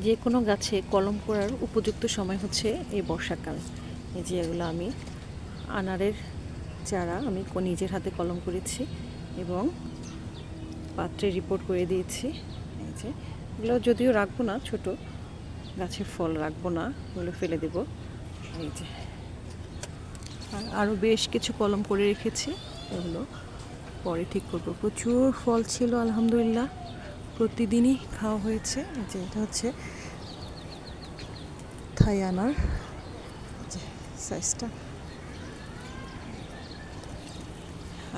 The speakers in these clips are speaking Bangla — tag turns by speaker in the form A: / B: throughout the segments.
A: যে কোনো গাছে কলম করার উপযুক্ত সময় হচ্ছে এই বর্ষাকাল। এই যে এগুলো আমি আনারের চারা আমি নিজের হাতে কলম করেছি এবং পাত্রে রিপোর্ট করে দিয়েছি। এই যে এগুলো যদিও রাখবো না, ছোট গাছের ফল রাখবো না, এগুলো ফেলে দেব। এই যে আরও বেশ কিছু কলম করে রেখেছি, এগুলো পরে ঠিক করবো। প্রচুর ফল ছিল আলহামদুলিল্লাহ, প্রতিদিনই খাওয়া হয়েছে। যে এটা হচ্ছে থাই আনার, যে সাইজটা,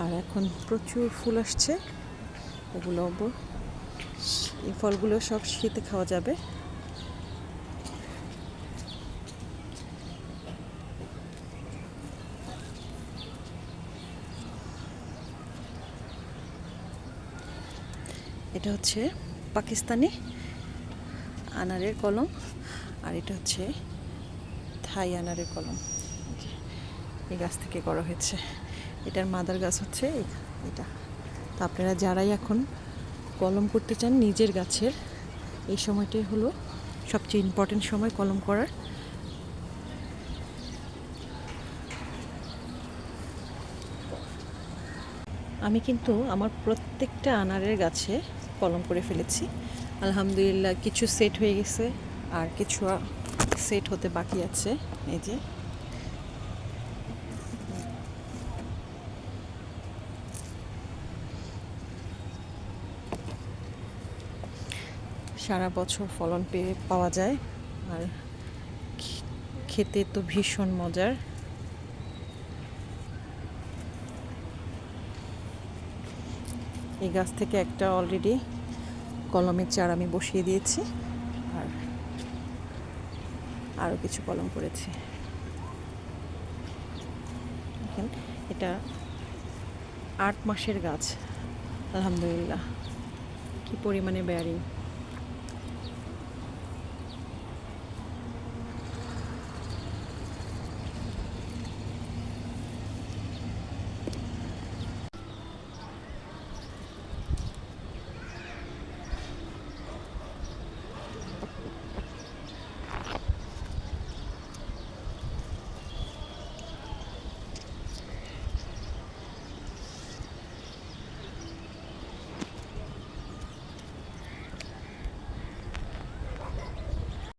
A: আর এখন প্রচুর ফুল আসছে। এগুলো এই ফলগুলো সব শীতে খাওয়া যাবে। এটা হচ্ছে পাকিস্তানি আনারের কলম, আর এটা হচ্ছে থাই আনারের কলম। এই গাছ থেকে করা হয়েছে। এটার মাদার গাছ হচ্ছে এটা। তো আপনারা যারাই এখন কলম করতে চান নিজের গাছের, এই সময়টাই হলো সবচেয়ে ইম্পর্টেন্ট সময় কলম করার। আমি কিন্তু আমার প্রত্যেকটা আনারের গাছে কলম করে ফেলেছি আলহামদুলিল্লাহ। কিছু সেট হয়ে গেছে, আর কিছু সেট হতে বাকি আছে। এই যে সারা বছর ফলন পাওয়া যায়, আর খেতে তো ভীষণ মজার। এই গাছ থেকে একটা অলরেডি কলমের চারা আমি বসিয়ে দিয়েছি, আর আরও কিছু কলম করেছি। দেখেন, এটা 8 মাসের গাছ আলহামদুলিল্লাহ, কি পরিমাণে বেয়ারিং।